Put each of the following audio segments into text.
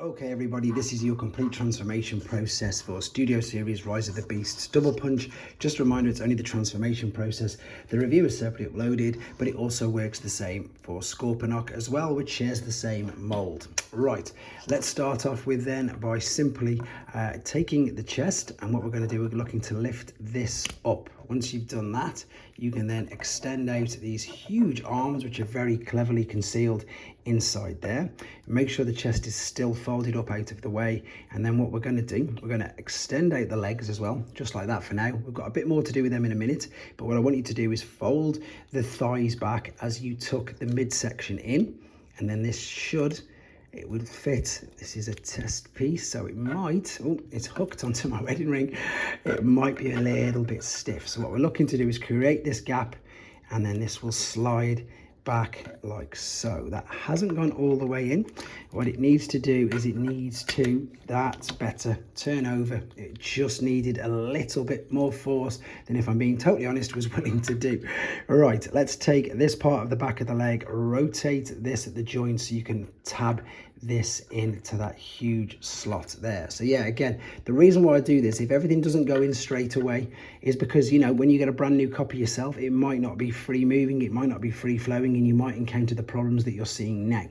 Okay everybody, this is your complete transformation process for Studio Series Rise of the Beasts Double Punch. Just a reminder, it's only the transformation process. The review is separately uploaded, but it also works the same for Scorponok as well, which shares the same mold. Right, let's start off with then by simply taking the chest, and what we're going to do, we're looking to lift this up. Once you've done that, you can then extend out these huge arms, which are very cleverly concealed inside there. Make sure the chest is still folded up out of the way. And then what we're going to do, we're going to extend out the legs as well, just like that for now. We've got a bit more to do with them in a minute, but what I want you to do is fold the thighs back as you tuck the midsection in, and then this it will fit. This is a test piece, so it might, oh, it's hooked onto my wedding ring. It might be a little bit stiff. So what we're looking to do is create this gap, and then this will slide back like so. That hasn't gone all the way in. What it needs to do is that's better, turn over. It just needed a little bit more force than, if I'm being totally honest, was willing to do. All right, let's take this part of the back of the leg, rotate this at the joint so you can tab this into that huge slot there. So yeah, again, the reason why I do this, if everything doesn't go in straight away, is because, you know, when you get a brand new copy yourself, it might not be free moving, it might not be free flowing, and you might encounter the problems that you're seeing now.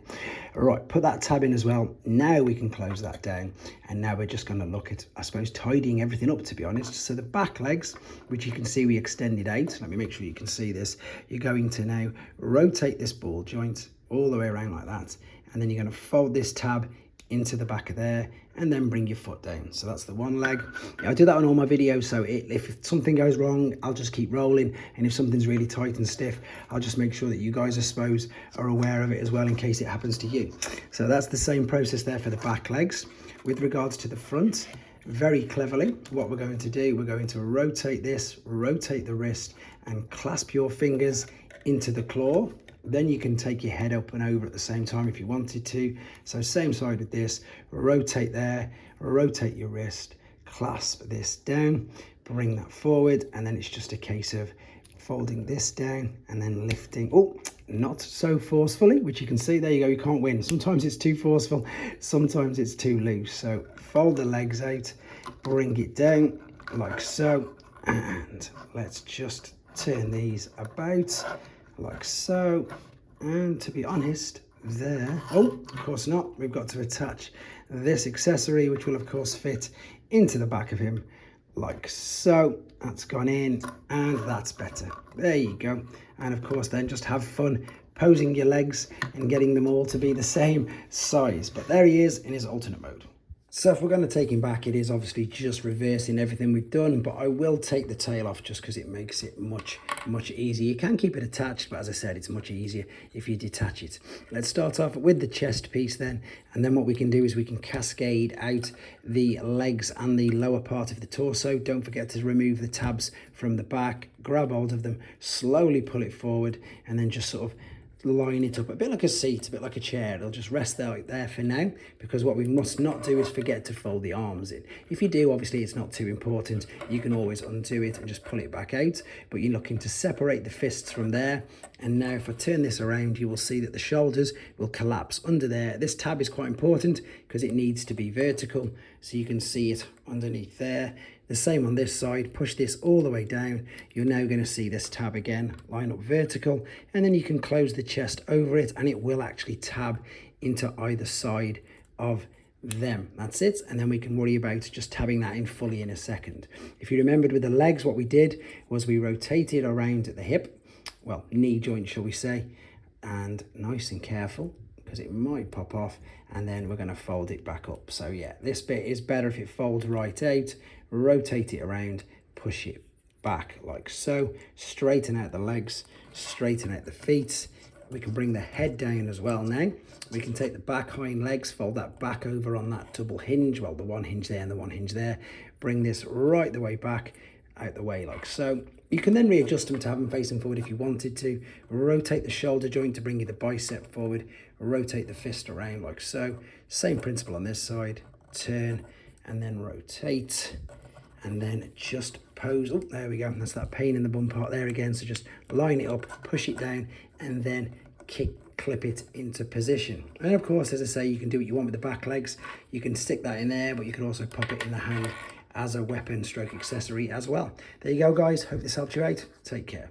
All right, put that tab in as well. Now we can close that down, and now we're just going to look at, I suppose, tidying everything up, to be honest. So the back legs, which you can see we extended out, let me make sure you can see this. You're going to now rotate this ball joint all the way around like that, and then you're going to fold this tab into the back of there, and then bring your foot down. So that's the one leg. I do that on all my videos, so if something goes wrong, I'll just keep rolling, and if something's really tight and stiff, I'll just make sure that you guys, I suppose, are aware of it as well in case it happens to you. So that's the same process there for the back legs. With regards to the front, very cleverly, what we're going to do, we're going to rotate this, rotate the wrist, and clasp your fingers into the claw. Then you can take your head up and over at the same time if you wanted to. So same side with this, rotate there, rotate your wrist, clasp this down, bring that forward, and then it's just a case of folding this down and then lifting. Oh, not so forcefully, which you can see, there you go, you can't win. Sometimes it's too forceful, sometimes it's too loose. So fold the legs out, bring it down like so, and let's just turn these about like so. And to be honest, there, oh, of course not, we've got to attach this accessory, which will of course fit into the back of him like so. That's gone in, and that's better. There you go. And of course then just have fun posing your legs and getting them all to be the same size. But there he is in his alternate mode. So if we're going to take him back, it is obviously just reversing everything we've done, but I will take the tail off just because it makes it much easier. You can keep it attached, but as I said, it's much easier if you detach it. Let's start off with the chest piece then, and then what we can do is we can cascade out the legs and the lower part of the torso. Don't forget to remove the tabs from the back, grab hold of them, slowly pull it forward, and then just sort of line it up a bit like a seat, a bit like a chair. It'll just rest there for now, because what we must not do is forget to fold the arms in. If you do, obviously it's not too important, you can always undo it and just pull it back out, but you're looking to separate the fists from there. And now if I turn this around, you will see that the shoulders will collapse under there. This tab is quite important because it needs to be vertical, so you can see it underneath there. The same on this side, push this all the way down. You're now going to see this tab again, line up vertical, and then you can close the chest over it, and it will actually tab into either side of them. That's it, and then we can worry about just tabbing that in fully in a second. If you remembered with the legs, what we did was we rotated around at the hip, well, knee joint, shall we say, and nice and careful, because it might pop off, and then we're going to fold it back up. So yeah, this bit is better if it folds right out. Rotate it around, push it back like so, straighten out the legs, straighten out the feet. We can bring the head down as well now. We can take the back hind legs, fold that back over on that double hinge, well, the one hinge there and the one hinge there. Bring this right the way back, out the way like so. You can then readjust them to have them facing forward if you wanted to. Rotate the shoulder joint to bring you the bicep forward. Rotate the fist around like so. Same principle on this side. Turn and then rotate. And then just pose. Oh, there we go. That's that pain in the bum part there again. So just line it up, push it down, and then clip it into position. And of course, as I say, you can do what you want with the back legs. You can stick that in there, but you can also pop it in the hand as a weapon stroke accessory as well. There you go, guys. Hope this helped you out. Take care.